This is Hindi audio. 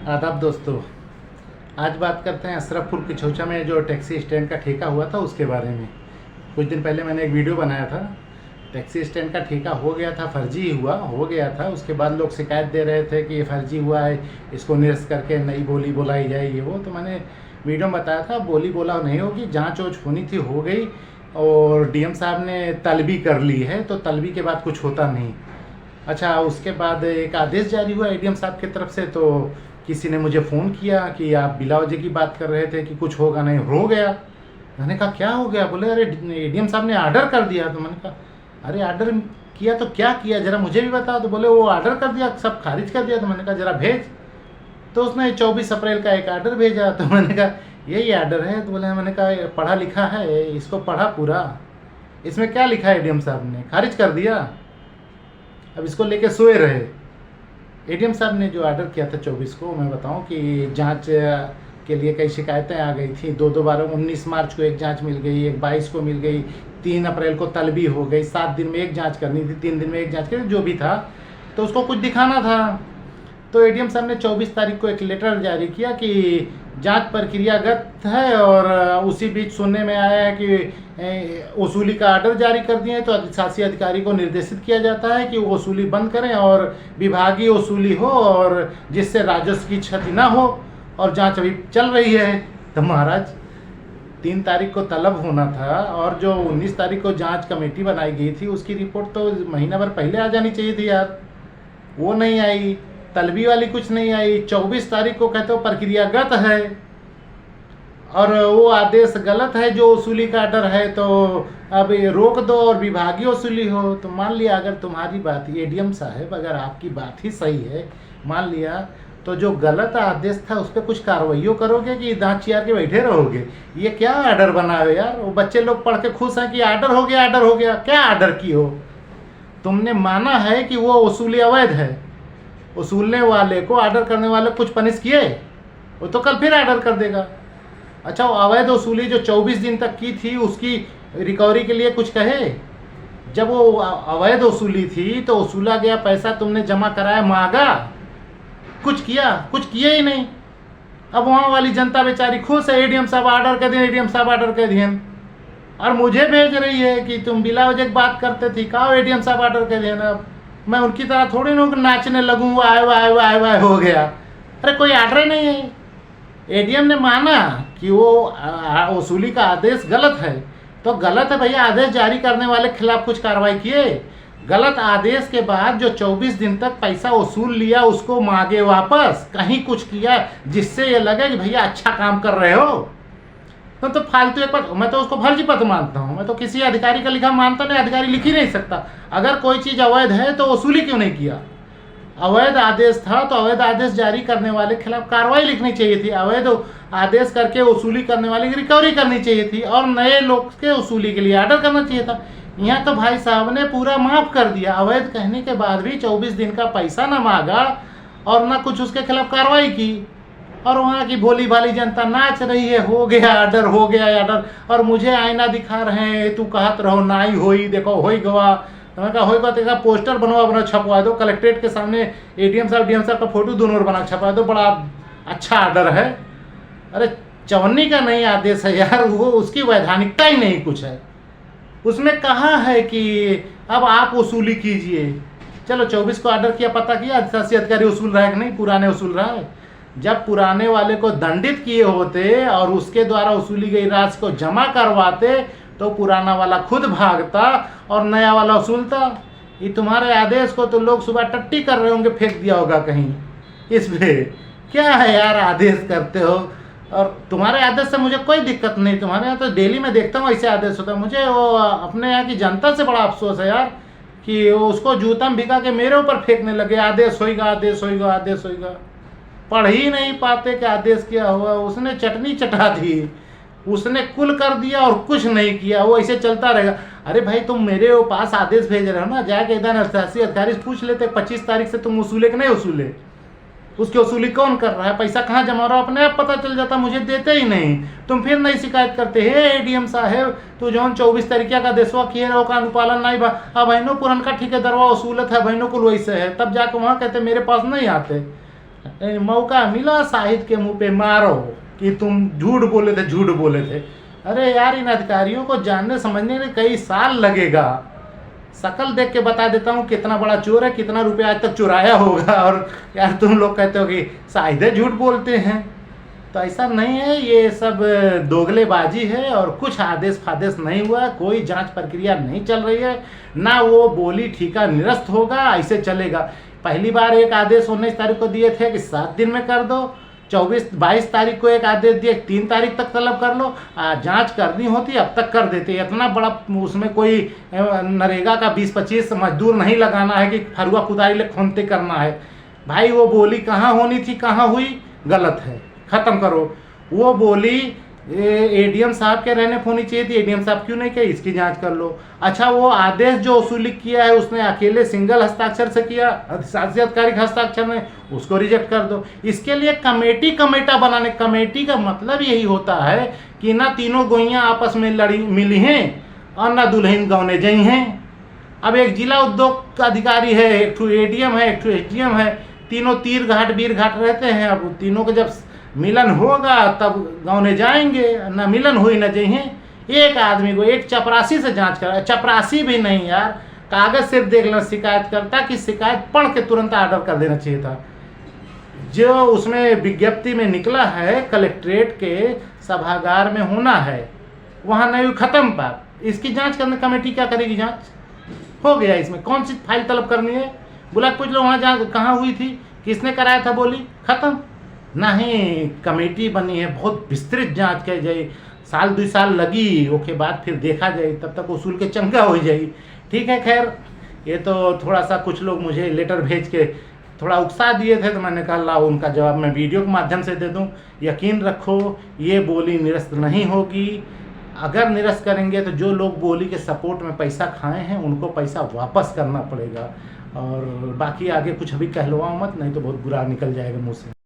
आदाब दोस्तों। आज बात करते हैं अशरफपुर किछौछा में जो टैक्सी स्टैंड का ठेका हुआ था उसके बारे में। कुछ दिन पहले मैंने एक वीडियो बनाया था। टैक्सी स्टैंड का ठेका हो गया था, फर्जी हो गया था। उसके बाद लोग शिकायत दे रहे थे कि ये फर्जी हुआ है, इसको निरस्त करके नई बोली बुलाई जाए ये वो। तो मैंने वीडियो में बताया था बोली बोला नहीं होगी, जाँच वोच होनी थी, हो गई। और डीएम साहब ने तलबी कर ली है, तो तलबी के बाद कुछ होता नहीं। अच्छा, उसके बाद एक आदेश जारी हुआ एडीएम साहब की तरफ से। तो किसी ने मुझे फ़ोन किया कि आप बिला वजह की बात कर रहे थे कि कुछ होगा नहीं, हो गया। मैंने कहा क्या हो गया? बोले अरे एडीएम साहब ने आर्डर कर दिया। तो मैंने कहा अरे आर्डर किया तो क्या किया, ज़रा मुझे भी बताओ। तो बोले वो आर्डर कर दिया, सब खारिज कर दिया। तो मैंने कहा ज़रा भेज। तो उसने 24 अप्रैल का एक आर्डर भेजा। तो मैंने कहा यही आर्डर है? तो बोले मैंने कहा पढ़ा लिखा है, इसको पढ़ा पूरा, इसमें क्या लिखा है? एडीएम साहब ने खारिज कर दिया। अब इसको लेके सोए रहे। एडीएम साहब ने जो ऑर्डर किया था 24 को, मैं बताऊं कि जांच के लिए कई शिकायतें आ गई थी। दो बार 19 मार्च को एक जांच मिल गई, एक 22 को मिल गई, 3 अप्रैल को तलबी हो गई। 7 दिन में एक जांच करनी थी, 3 दिन में एक जांच करनी, जो भी था। तो उसको कुछ दिखाना था। तो एडीएम साहब ने 24 तारीख को एक लेटर जारी किया कि जांच प्रक्रियागत है। और उसी बीच सुनने में आया है कि वसूली का आर्डर जारी कर दिए हैं। तो शासी अधिकारी को निर्देशित किया जाता है कि वो वसूली बंद करें और विभागीय वसूली हो, और जिससे राजस्व की क्षति ना हो। और जांच अभी चल रही है। तो महाराज 3 तारीख को तलब होना था, और जो 19 तारीख को जांच कमेटी बनाई गई थी उसकी रिपोर्ट तो महीना भर पहले आ जानी चाहिए थी यार। वो नहीं आई, तलबी वाली कुछ नहीं आई। 24 तारीख को कहते हो प्रक्रियागत है, और वो आदेश गलत है जो वसूली का आर्डर है। तो अब रोक दो और विभागीय वसूली हो। तो मान लिया अगर तुम्हारी बात, एडीएम साहब अगर आपकी बात ही सही है, मान लिया, तो जो गलत आदेश था उस पर कुछ कार्रवाई करोगे कि दांत चियार के बैठे रहोगे? ये क्या आर्डर बना हो यार? वो बच्चे लोग पढ़ के खुश हैं कि आर्डर हो गया, आर्डर हो गया। क्या आर्डर की हो? तुमने माना है कि वो वसूली अवैध है, वसूलने वाले को, आर्डर करने वाले कुछ पनिश किए, वो तो कल फिर आर्डर कर देगा। अच्छा, वो अवैध वसूली जो 24 दिन तक की थी उसकी रिकवरी के लिए कुछ कहे? जब वो अवैध वसूली थी तो वसूला गया पैसा तुमने जमा कराया, मांगा, कुछ किया? कुछ किए ही नहीं। अब वहाँ वाली जनता बेचारी खुश है, एडीएम साहब आर्डर कर दिए, एडीएम साहब आर्डर कर दिए। और मुझे भेज रही है कि तुम बिला वजह बात करते थी, कहा एडीएम साहब आर्डर कर दिए ना। मैं उनकी तरह थोड़ी ना नाचने लगूँ, वाह वाह वाह वाह हो गया। अरे कोई आर्डर नहीं है। एडीएम ने माना कि वो वसूली का आदेश गलत है, तो गलत है भैया, आदेश जारी करने वाले के खिलाफ कुछ कार्रवाई किए। गलत आदेश के बाद जो 24 दिन तक पैसा वसूल लिया उसको मांगे वापस, कहीं कुछ किया जिससे ये लगे कि भैया अच्छा काम कर रहे हो। तो फालतू एक बात, मैं तो उसको फर्जी पद मानता हूँ। मैं तो किसी अधिकारी का लिखा मानता नहीं, अधिकारी लिख ही नहीं सकता। अगर कोई चीज़ अवैध है तो वसूली क्यों नहीं किया? अवैध आदेश था तो अवैध आदेश जारी करने वाले के खिलाफ कार्रवाई लिखनी चाहिए थी। अवैध आदेश करके वसूली करने वाले की रिकवरी करनी चाहिए थी, और नए लोग के वसूली के लिए आर्डर करना चाहिए था। यहाँ तो भाई साहब ने पूरा माफ़ कर दिया। अवैध कहने के बाद भी 24 दिन का पैसा ना मांगा और ना कुछ उसके खिलाफ कार्रवाई की। और वहाँ की भोली भाली जनता नाच रही है, हो गया आर्डर, हो गया आर्डर। और मुझे आईना दिखा रहे हैं, तू कहत रहो ना ही होई, देखो हो गवा। तो मैं कहा होगा तो पोस्टर बनवा छपवा दो कलेक्ट्रेट के सामने, एडीएम साहब डीएम साहब का फोटो दोनों बना छपवा दो, बड़ा अच्छा आर्डर है। अरे 54 का नहीं आदेश है यार, वो उसकी वैधानिकता ही नहीं कुछ है। उसमें कहा है कि अब आप वसूली कीजिए। चलो 24 को आर्डर किया, पता किया शासी अधिकारी वसूल रहा है कि नहीं, पुराने वसूल रहा है। जब पुराने वाले को दंडित किए होते और उसके द्वारा वसूली गई राशि को जमा करवाते तो पुराना वाला खुद भागता और नया वाला वसूलता। ये तुम्हारे आदेश को तो लोग सुबह टट्टी कर रहे होंगे, फेंक दिया होगा कहीं। इसमें क्या है यार, आदेश करते हो। और तुम्हारे आदेश से मुझे कोई दिक्कत नहीं, तुम्हारे यहाँ तो डेली मैं देखता हूँ ऐसे आदेश होता है। मुझे वो अपने यहाँ की जनता से बड़ा अफसोस है यार कि उसको जूता में भिगा के मेरे ऊपर फेंकने लगे, आदेश होएगा, आदेश होएगा, आदेश होएगा। पढ़ ही नहीं पाते कि आदेश क्या हुआ। उसने चटनी चटा दी, उसने कुल कर दिया और कुछ नहीं किया, वो ऐसे चलता रहेगा। अरे भाई तुम मेरे पास आदेश भेज रहे हो ना, जाके इधर शासी अधिकारी से पूछ लेते 25 तारीख से तुम वसूले कि नहीं वसूले, उसकी वसूली कौन कर रहा है, पैसा कहाँ जमा रहा है, अपने आप पता चल जाता। मुझे देते ही नहीं, तुम फिर नहीं शिकायत करते। हे एडीएम साहब, तो जो 24 तारीख का देशवा किए रहो का अनुपालन नहीं बा, अब बहनों पुरनका ठेकेदारवा वसूलत है, बहनों को वैसे है, तब जाकर वहाँ कहते मेरे पास नहीं आते। मौका मिला शाहिद के मुंह पे मारो कि तुम झूठ बोले थे, झूठ बोले थे। अरे यार, इन अधिकारियों को जानने समझने में कई साल लगेगा। शकल देख के बता देता हूँ कितना बड़ा चोर है, कितना रुपया आज तक चुराया होगा। और यार तुम लोग कहते हो कि शाहिद झूठ बोलते हैं, तो ऐसा नहीं है। ये सब दोगलेबाजी है और कुछ आदेश फादेश नहीं हुआ, कोई जांच प्रक्रिया नहीं चल रही है, ना वो बोली ठीका निरस्त होगा, ऐसे चलेगा। पहली बार एक आदेश 19 तारीख को दिए थे कि 7 दिन में कर दो, 22 तारीख को एक आदेश दिए 3 तारीख तक तलब कर लो, जांच करनी होती अब तक कर देते। इतना बड़ा उसमें कोई नरेगा का 20-25 मजदूर नहीं लगाना है कि फरुआ कुदारी ले खोनते करना है। भाई वो बोली कहाँ होनी थी, कहाँ हुई, गलत है, ख़त्म करो। वो बोली एडीएम साहब के रहने होनी चाहिए थी, एडीएम साहब क्यों नहीं किया, इसकी जांच कर लो। अच्छा, वो आदेश जो वसूली किया है उसने अकेले सिंगल हस्ताक्षर से किया, शासी आधिकारिक हस्ताक्षर में, उसको रिजेक्ट कर दो। इसके लिए कमेटा बनाने, कमेटी का मतलब यही होता है कि ना तीनों गोइयाँ आपस में मिली हैं और ना दुल्हन गौने जई हैं। अब एक जिला उद्योग अधिकारी है, एक ठो एडीएम है, एक ठो एसडीएम है, तीनों तीर घाट बीर घाट रहते हैं। अब तीनों को जब मिलन होगा तब गौने जाएंगे, ना मिलन हुई न जइए। एक आदमी को एक चपरासी से जांच करा, चपरासी भी नहीं यार, कागज सिर्फ देख लेना शिकायत करता कि शिकायत पढ़ के तुरंत ऑर्डर कर देना चाहिए था। जो उसमें विज्ञप्ति में निकला है कलेक्ट्रेट के सभागार में होना है, वहाँ नहीं, खत्म बात। इसकी जांच करने कमेटी क्या करेगी, जांच हो गया। इसमें कौन सी फाइल तलब करनी है, बुला पूछ लो वहाँ जांच कहाँ हुई थी, किसने कराया था, बोली खत्म। नहीं, कमेटी बनी है, बहुत विस्तृत जांच की जाए, 1-2 साल लगी, उसके बाद फिर देखा जाए, तब तक उसूल के चंगा हो जाएगी। ठीक है, खैर ये तो थोड़ा सा कुछ लोग मुझे लेटर भेज के थोड़ा उकसा दिए थे, तो मैंने कहा लाओ उनका जवाब मैं वीडियो के माध्यम से दे दूं। यकीन रखो ये बोली निरस्त नहीं होगी। अगर निरस्त करेंगे तो जो लोग बोली के सपोर्ट में पैसा खाए हैं उनको पैसा वापस करना पड़ेगा। और बाकी आगे कुछ अभी कहलवाओ मत, नहीं तो बहुत बुरा निकल जाएगा मुँह से।